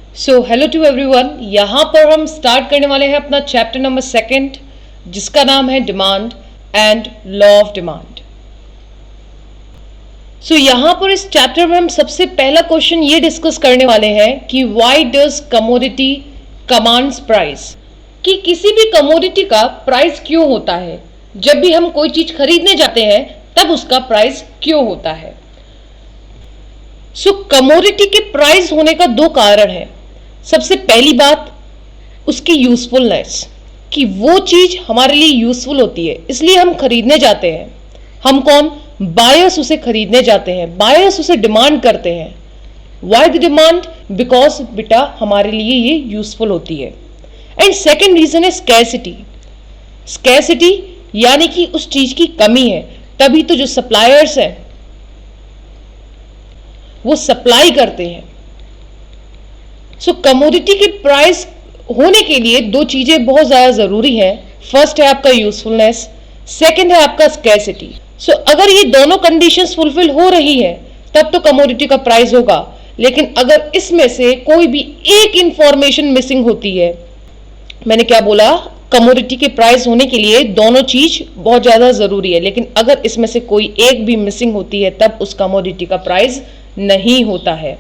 So hello to everyone. यहाँ पर हम स्टार्ट करने वाले हैं अपना चैप्टर नंबर 2 जिसका नाम है demand and law of demand. So यहाँ पर इस चैप्टर में हम सबसे पहला क्वेश्चन ये डिस्कस करने वाले हैं कि why does commodity commands price, कि किसी भी कमोडिटी का प्राइस क्यों होता है। जब भी हम कोई चीज खरीदने जाते हैं तब उसका प्राइस क्यों होता है। सो कमोडिटी के प्राइस होने का दो कारण है। सबसे पहली बात उसकी यूजफुलनेस, कि वो चीज हमारे लिए यूजफुल होती है इसलिए हम खरीदने जाते हैं। हम कौन? बायर्स उसे खरीदने जाते हैं, बायर्स उसे डिमांड करते हैं। Why the demand? बिकॉज बेटा हमारे लिए ये यूजफुल होती है। एंड सेकेंड रीजन है स्कैरसिटी। स्कैरसिटी यानी कि उस चीज की कमी है, तभी तो जो सप्लायर्स हैं वो सप्लाई करते हैं। सो कमोडिटी के प्राइस होने के लिए दो चीजें बहुत ज्यादा जरूरी हैं। फर्स्ट है आपका यूजफुलनेस, सेकंड है आपका स्कैरसिटी। सो अगर ये दोनों कंडीशंस फुलफिल हो रही है तब तो कमोडिटी का प्राइस होगा। लेकिन अगर इसमें से कोई भी एक इंफॉर्मेशन मिसिंग होती है, मैंने क्या बोला, कमोडिटी के प्राइस होने के लिए दोनों चीज बहुत ज्यादा जरूरी है, लेकिन अगर इसमें से कोई एक भी मिसिंग होती है तब उस कमोडिटी का प्राइस नहीं होता है।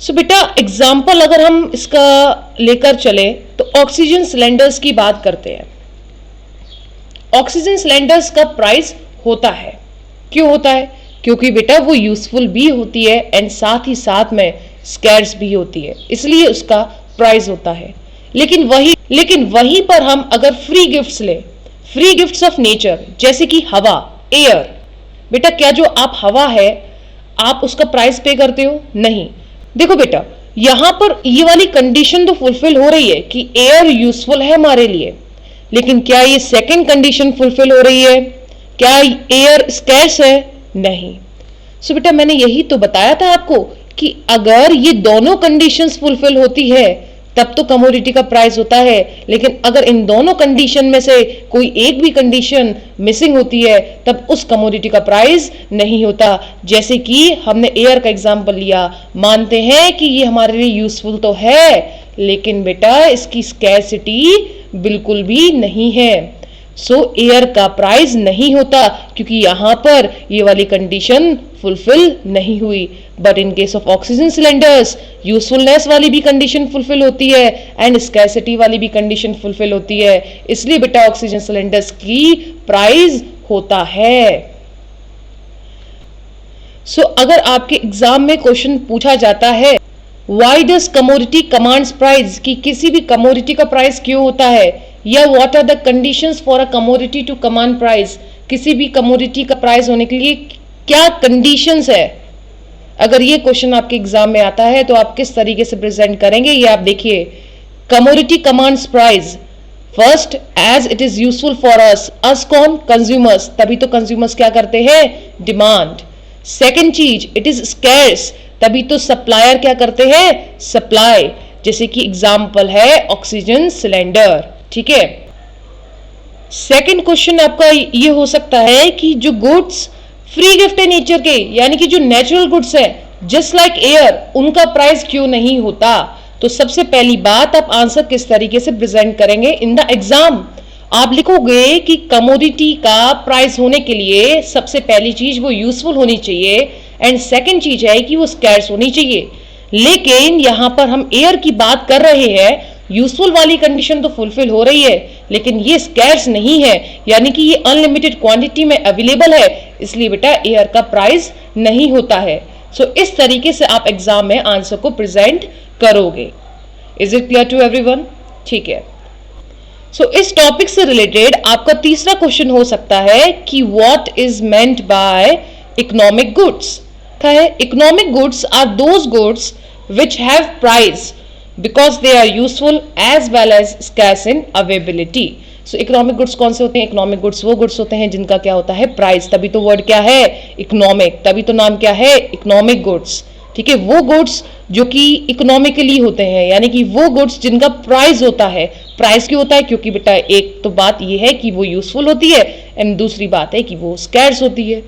सो बेटा एग्जाम्पल अगर हम इसका लेकर चले तो ऑक्सीजन सिलेंडर्स की बात करते हैं। ऑक्सीजन सिलेंडर्स का प्राइस होता है, क्यों होता है? क्योंकि बेटा वो यूजफुल भी होती है एंड साथ ही साथ में स्कैर्स भी होती है, इसलिए उसका प्राइस होता है। लेकिन वहीं पर हम अगर फ्री गिफ्ट्स ले, फ्री गिफ्ट्स ऑफ नेचर, जैसे कि हवा, एयर, बेटा क्या जो आप हवा है आप उसका प्राइस पे करते हो? नहीं। देखो बेटा यहां पर ये वाली कंडीशन तो फुलफिल हो रही है कि एयर यूजफुल है हमारे लिए, लेकिन क्या ये सेकंड कंडीशन फुलफिल हो रही है? क्या एयर स्कैर्स है? नहीं। सो बेटा मैंने यही तो बताया था आपको कि अगर ये दोनों कंडीशंस फुलफिल होती है तब तो कमोडिटी का प्राइस होता है, लेकिन अगर इन दोनों कंडीशन में से कोई एक भी कंडीशन मिसिंग होती है तब उस कमोडिटी का प्राइस नहीं होता। जैसे कि हमने एयर का एग्जांपल लिया, मानते हैं कि ये हमारे लिए यूजफुल तो है लेकिन बेटा इसकी स्कैरसिटी बिल्कुल भी नहीं है। सो एयर का प्राइस नहीं होता क्योंकि यहां पर ये वाली कंडीशन फुलफिल नहीं हुई। But in case of oxygen cylinders usefulness वाली भी कंडीशन फुलफिल होती है एंड स्कैरसिटी वाली भी कंडीशन फुलफिल होती है, इसलिए बेटा ऑक्सीजन सिलेंडर्स की प्राइस होता है। सो अगर आपके एग्जाम में क्वेश्चन पूछा जाता है why does commodity commands price, कि किसी भी कमोडिटी का प्राइस क्यों होता है, या what are the conditions for a commodity to command price, किसी भी कमोडिटी का प्राइस होने के लिए क्या कंडीशंस है। अगर ये क्वेश्चन आपके एग्जाम में आता है तो आप किस तरीके से प्रेजेंट करेंगे ये आप देखिए। Commodity commands price, first as it is useful for us, us कौन? कंज्यूमर्स, तभी तो कंज्यूमर्स क्या करते हैं? डिमांड। सेकेंड चीज इट इज स्कैर्स, तभी तो सप्लायर क्या करते हैं? सप्लाई, जैसे कि एग्जाम्पल है ऑक्सीजन सिलेंडर। ठीक है। सेकंड क्वेश्चन आपका ये हो सकता है कि जो गुड्स फ्री गिफ्ट है नेचर के, यानी कि जो नेचुरल गुड्स है जस्ट लाइक एयर, उनका प्राइस क्यों नहीं होता। तो सबसे पहली बात आप आंसर किस तरीके से प्रेजेंट करेंगे इन द एग्जाम। आप लिखोगे कि कमोडिटी का प्राइस होने के लिए सबसे पहली चीज वो यूजफुल होनी चाहिए एंड सेकंड चीज है कि वो स्कैर्स होनी चाहिए। लेकिन यहां पर हम एयर की बात कर रहे हैं, यूजफुल वाली कंडीशन तो फुलफिल हो रही है लेकिन ये स्कैर्स नहीं है, यानी कि ये अनलिमिटेड क्वांटिटी में अवेलेबल है, इसलिए बेटा एयर का प्राइस नहीं होता है। सो इस तरीके से आप एग्जाम में आंसर को प्रेजेंट करोगे। Is it clear to everyone? ठीक है। सो इस टॉपिक से रिलेटेड आपका तीसरा क्वेश्चन हो सकता है कि what is meant by economic goods. Economic goods are those goods which have price because they are useful as well as scarce in availability. So economic goods कौन से होते हैं? economic goods वो goods होते हैं जिनका क्या होता है? प्राइस, तभी तो वर्ड क्या है? इकोनॉमिक, तभी तो नाम क्या है? Economic goods. ठीक है, वो गुड्स जो कि इकोनॉमिकली होते हैं, यानी कि वो गुड्स जिनका प्राइस होता है। प्राइस क्यों होता है? क्योंकि बेटा एक तो बात ये है कि वो यूजफुल होती है एंड दूसरी बात है कि वो स्कैर्स होती है।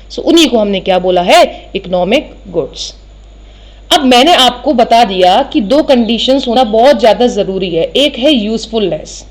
सो उन्हीं को हमने क्या बोला है? Economic goods. अब मैंने आपको बता दिया कि दो कंडीशंस होना बहुत ज्यादा जरूरी है। एक है यूजफुलनेस,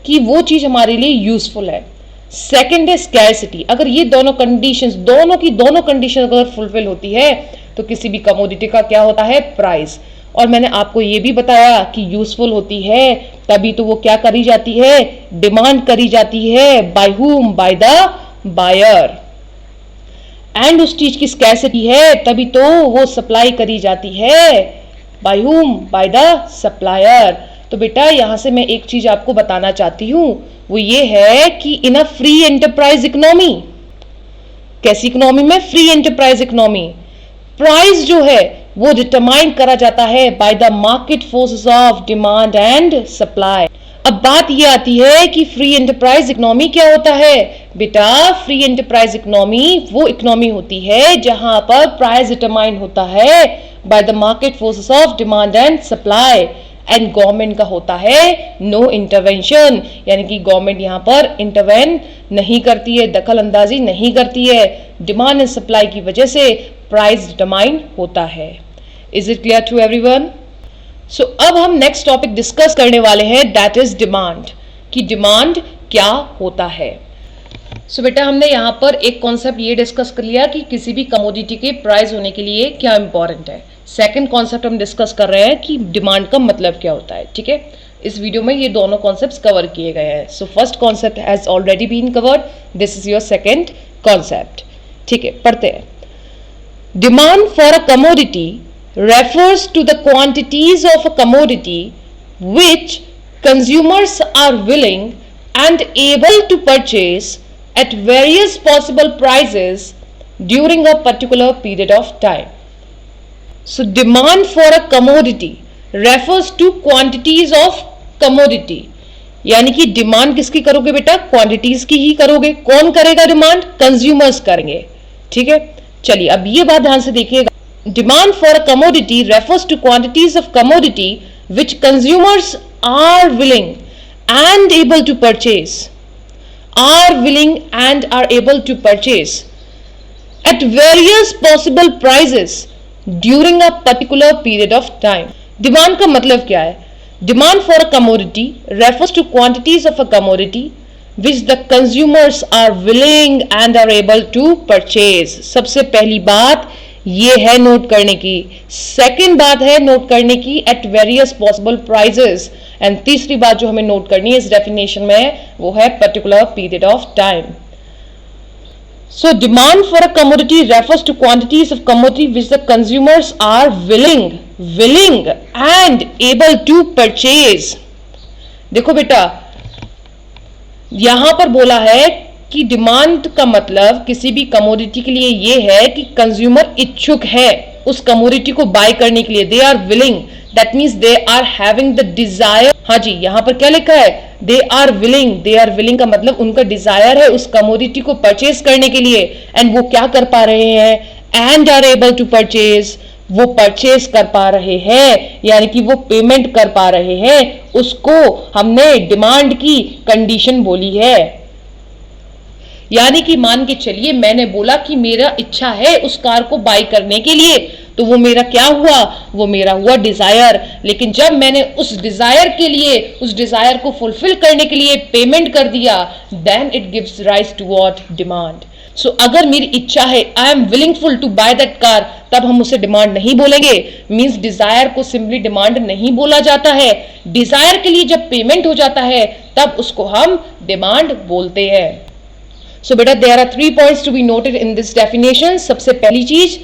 कि वो चीज हमारे लिए यूजफुल है। सेकंड है स्कैरसिटी। अगर ये दोनों कंडीशंस, दोनों कंडीशन अगर फुलफिल होती है तो किसी भी कमोडिटी का क्या होता है, प्राइस। और मैंने आपको ये भी बताया कि यूजफुल होती है तभी तो वो क्या करी जाती है, डिमांड करी जाती है। By whom, by the buyer. And उस चीज की स्कैरसिटी है तभी तो वो सप्लाई करी जाती है। By whom, by the supplier. तो बेटा यहां से मैं एक चीज आपको बताना चाहती हूं, वो ये है कि इन अ फ्री एंटरप्राइज इकोनॉमी, कैसी इकोनॉमी में, फ्री एंटरप्राइज इकोनॉमी, प्राइस जो है वो डिटरमाइन करा जाता है by the market forces of demand and supply. अब बात ये आती है कि फ्री एंटरप्राइज इकोनॉमी क्या होता है। बेटा फ्री एंटरप्राइज इकोनॉमी वो इकोनॉमी होती है जहां पर प्राइस डिटरमाइन होता है by the market forces of demand and supply, and government का होता है नो इंटरवेंशन, यानी कि गवर्नमेंट यहां पर इंटरवेन नहीं करती है, दखल अंदाजी नहीं करती है। डिमांड एंड सप्लाई की वजह से प्राइस डिटरमाइन होता है। Is it clear to everyone? So अब हम नेक्स्ट टॉपिक डिस्कस करने वाले हैं, दैट इज डिमांड, कि डिमांड क्या होता है। सो बेटा हमने यहां पर एक कॉन्सेप्ट ये डिस्कस कर लिया कि किसी भी कमोडिटी के प्राइस होने के लिए क्या इंपॉर्टेंट है। सेकंड कॉन्सेप्ट हम डिस्कस कर रहे हैं कि डिमांड का मतलब क्या होता है। ठीक है, इस वीडियो में ये दोनों कॉन्सेप्ट्स कवर किए गए हैं। So first concept has already been covered, this is your second concept. ठीक है, पढ़ते हैं। Demand for a commodity refers to the quantities of a commodity which consumers are willing and able to purchase at various possible prices during a particular period of time. So demand for a commodity refers to quantities of commodity, यानी कि demand किसकी करोगे बेटा, quantities की ही करोगे। कौन करेगा demand, consumers करेंगे। ठीक है, चलिए अब ये बात ध्यान से देखिएगा। Demand for a commodity refers to quantities of commodity which consumers are willing and able to purchase, are willing and are able to purchase at various possible prices during a particular period of time. Demand का मतलब क्या है? Demand for a commodity refers to quantities of a commodity which the consumers are willing and are able to purchase. सबसे पहली बात ये है note करने की। सेकंड बात है नोट करने की, at various possible prices. And तीसरी बात जो हमें नोट करनी है इस डेफिनेशन में वो है particular period of time. So demand for a commodity refers to quantities of commodity which the consumers are willing and able to purchase. देखो बेटा यहां पर बोला है कि डिमांड का मतलब किसी भी कमोडिटी के लिए ये है कि कंज्यूमर इच्छुक है उस कमोडिटी को बाय करने के लिए। They are willing, that means they are having the desire. हाँ जी, यहां पर क्या लिखा है, they are willing. They are willing का मतलब उनका डिजायर है उस कमोडिटी को परचेज करने के लिए, एंड वो क्या कर पा रहे हैं, and are able to purchase, वो परचेज कर पा रहे हैं, यानी कि वो पेमेंट कर पा रहे हैं। उसको हमने डिमांड की कंडीशन बोली है। यानी कि मान के चलिए मैंने बोला कि मेरा इच्छा है उस कार को बाय करने के लिए, तो वो मेरा क्या हुआ, वो मेरा हुआ डिजायर। लेकिन जब मैंने उस डिजायर के लिए, उस डिजायर को फुलफिल करने के लिए पेमेंट कर दिया, then it gives rise to what, demand. So अगर मेरी इच्छा है, I am willingful to buy that car, तब हम उसे डिमांड नहीं बोलेंगे। मींस डिजायर को सिंपली डिमांड नहीं बोला जाता है। डिजायर के लिए जब पेमेंट हो जाता है तब उसको हम डिमांड बोलते हैं। So बेटा there are 3 points to be noted in this definition. सबसे पहली चीज,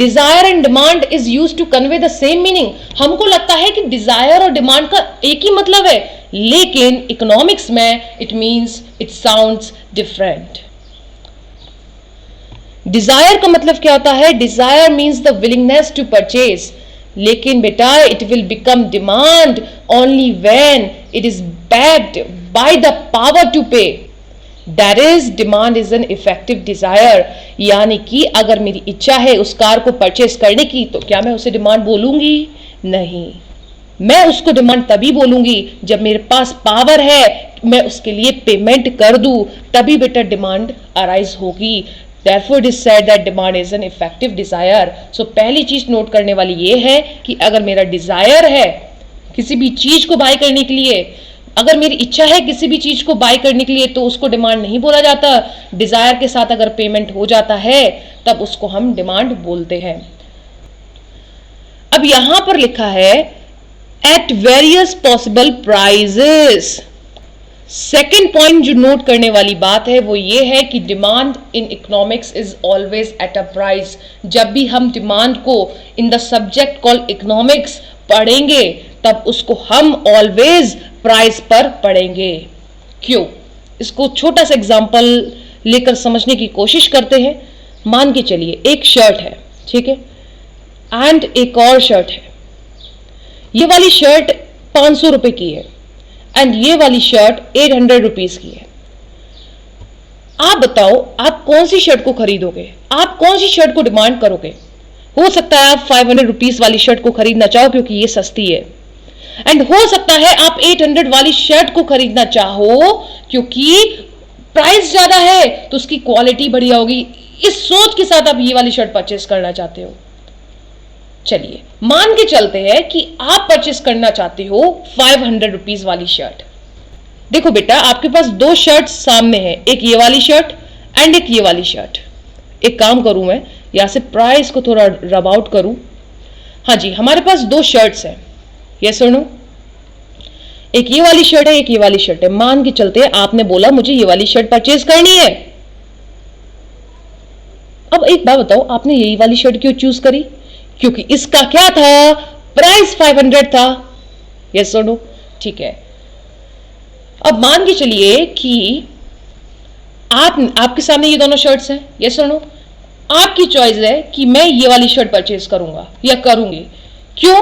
desire and demand is used to convey the same meaning. हमको लगता है कि desire और demand का एक ही मतलब है, लेकिन इकोनॉमिक्स में it means, it sounds different. Desire का मतलब क्या होता है? Desire means the willingness to purchase. लेकिन बेटा it will become demand only when it is backed by the power to pay. That is, demand is an effective desire. यानी कि अगर मेरी इच्छा है उस कार को परचेस करने की, तो क्या मैं उसे डिमांड बोलूंगी? नहीं, मैं उसको डिमांड तभी बोलूंगी जब मेरे पास पावर है, मैं उसके लिए पेमेंट कर दूं, तभी बेटा डिमांड अराइज होगी। Therefore it is said that demand is an effective desire. So पहली चीज नोट करने वाली ये है कि अगर मेरा डिजायर है किसी भी चीज को बाय करने के लिए, अगर मेरी इच्छा है किसी भी चीज को बाय करने के लिए, तो उसको डिमांड नहीं बोला जाता। डिजायर के साथ अगर पेमेंट हो जाता है तब उसको हम डिमांड बोलते हैं। अब यहां पर लिखा है at various possible prices. Second point जो नोट करने वाली बात है वो ये है कि demand in economics is always at a price. जब भी हम डिमांड को in the subject called economics पढ़ेंगे तब उसको हम ऑलवेज प्राइस पर पढ़ेंगे। क्यों? इसको छोटा सा एग्जांपल लेकर समझने की कोशिश करते हैं। मान के चलिए एक शर्ट है, ठीक है, एंड एक और शर्ट है। ये वाली शर्ट 500 रुपए की है एंड ये वाली शर्ट 800 रुपीज की है। आप बताओ आप कौन सी शर्ट को खरीदोगे? आप कौन सी शर्ट को डिमांड करोगे? हो सकता है आप 500 रुपीज वाली शर्ट को खरीदना चाहो क्योंकि ये सस्ती है, एंड हो सकता है आप 800 वाली शर्ट को खरीदना चाहो क्योंकि प्राइस ज्यादा है तो उसकी क्वालिटी बढ़िया होगी। इस सोच के साथ आप ये वाली शर्ट परचेस करना चाहते हो। चलिए मान के चलते हैं कि आप परचेस करना चाहते हो 500 रुपीज वाली शर्ट। देखो बेटा, आपके पास दो शर्ट सामने हैं, एक ये वाली शर्ट एंड एक ये वाली शर्ट। एक काम करूं मैं यहां से प्राइस को थोड़ा रब आउट करूं। हाँ जी, हमारे पास दो शर्ट्स हैं, यस और नो? एक ये वाली शर्ट है, एक ये वाली शर्ट है। मान के चलते हैं आपने बोला मुझे ये वाली शर्ट परचेज करनी है। अब एक बात बताओ, आपने यही वाली शर्ट क्यों चूज करी? क्योंकि इसका क्या था, प्राइस 500 था, यस और नो? ठीक है। अब मान के चलिए कि आपके सामने ये दोनों शर्ट्स हैं, यस और नो? आपकी चॉइस है कि मैं ये वाली शर्ट परचेज करूंगा या करूंगी। क्यों?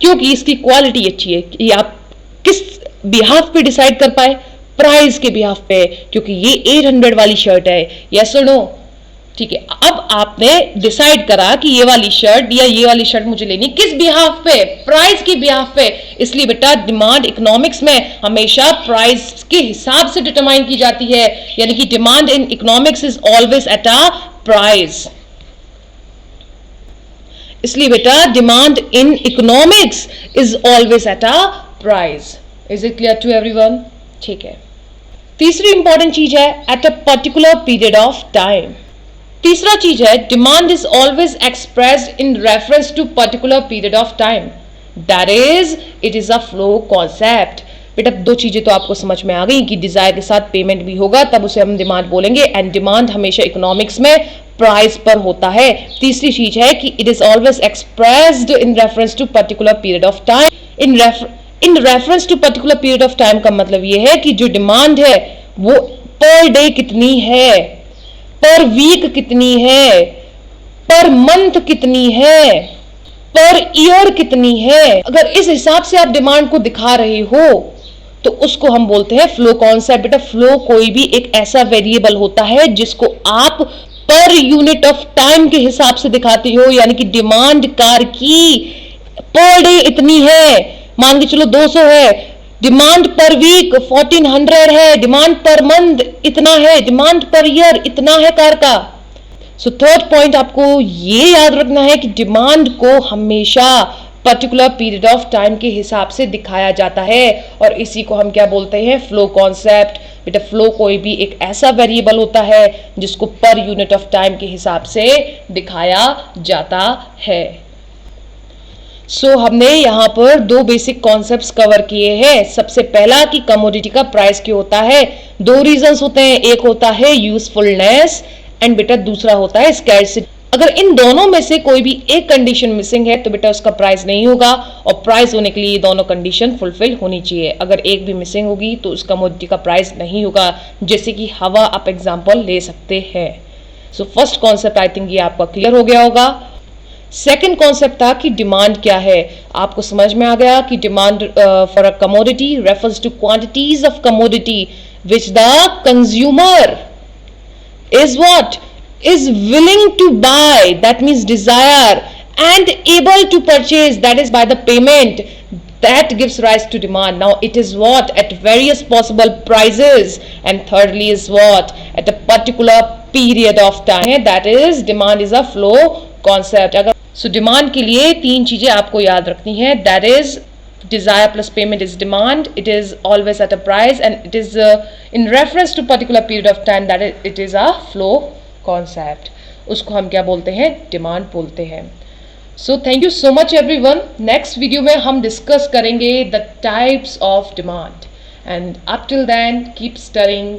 क्योंकि इसकी क्वालिटी अच्छी है। कि आप किस बिहाफ पे डिसाइड कर पाए? प्राइस के बिहाफ पे, क्योंकि ये 800 वाली शर्ट है, यस और नो? ठीक है। अब आपने डिसाइड करा कि ये वाली शर्ट या ये वाली शर्ट मुझे लेनी, किस बिहाफ पे? प्राइस के बिहाफ पे। इसलिए बेटा डिमांड इकोनॉमिक्स में हमेशा प्राइस के हिसाब से डिटरमाइन की जाती है, यानी कि demand in economics is always at a price. इसलिए बेटा demand in economics is always at a price. Is it clear to everyone? ठीक है। तीसरी इंपॉर्टेंट चीज है at a particular period of time. तीसरा चीज है demand is always expressed in reference to particular period of time, that is it is a flow concept. बेटा दो चीजें तो आपको समझ में आ गई कि डिजायर के साथ पेमेंट भी होगा तब उसे हम डिमांड बोलेंगे, एंड डिमांड हमेशा इकोनॉमिक्स में प्राइस पर होता है। तीसरी चीज है कि it is always expressed in reference to particular period of time. In reference to particular period of time का मतलब यह है कि जो डिमांड है वो पर डे कितनी है, पर वीक कितनी है, पर मंथ कितनी है, पर ईयर कितनी है। अगर इस हिसाब से आप डिमांड को दिखा रहे हो तो उसको हम बोलते हैं फ्लो कॉन्सेप्ट। बेटा फ्लो कोई भी एक ऐसा वेरिएबल होता है जिसको आप पर यूनिट ऑफ टाइम के हिसाब से दिखाते हो, यानी कि डिमांड कार की पर डे इतनी है, मान के चलो 200 है, डिमांड पर वीक 1400 है, डिमांड पर मंथ इतना है, डिमांड पर ईयर इतना है कार का। सो थर्ड पॉइंट आपको ये याद रखना है कि डिमांड को हमेशा पर्टिकुलर पीरियड ऑफ टाइम के हिसाब से दिखाया जाता है, और इसी को हम क्या बोलते हैं, फ्लो कॉन्सेप्ट। बेटा फ्लो कोई भी एक ऐसा वेरिएबल होता है जिसको पर यूनिट ऑफ टाइम के हिसाब से दिखाया जाता है। सो हमने यहाँ पर दो बेसिक कॉन्सेप्ट्स कवर किए हैं। सबसे पहला कि कमोडिटी का प्राइस क्यों होता है। दो रीजंस होते हैं, एक होता है यूजफुलनेस एंड बेटा दूसरा होता है स्कैर्सिटी। अगर इन दोनों में से कोई भी एक कंडीशन मिसिंग है तो बेटा उसका प्राइस नहीं होगा, और प्राइस होने के लिए ये दोनों कंडीशन फुलफिल होनी चाहिए। अगर एक भी मिसिंग होगी तो उस कमोडिटी का प्राइस नहीं होगा। जैसे कि हवा आप एग्जांपल ले सकते हैं। So first concept I think ये आपका क्लियर हो गया होगा। सेकेंड कॉन्सेप्ट था कि डिमांड क्या है। आपको समझ में आ गया कि demand for a commodity refers to quantities of commodity which the consumer is what? Is willing to buy, that means desire, and able to purchase, that is by the payment, that gives rise to demand. Now it is what? At various possible prices. And thirdly is what? At a particular period of time. That is, demand is a flow concept. अगर so demand के लिए तीन चीजें आपको याद रखनी है. That is, desire plus payment is demand. It is always at a price and it is in reference to particular period of time. That is, it is a flow concept. उसको हम क्या बोलते हैं? डिमांड बोलते हैं. So thank you so much everyone. Next video में हम discuss करेंगे the types of demand. And up till then keep studying.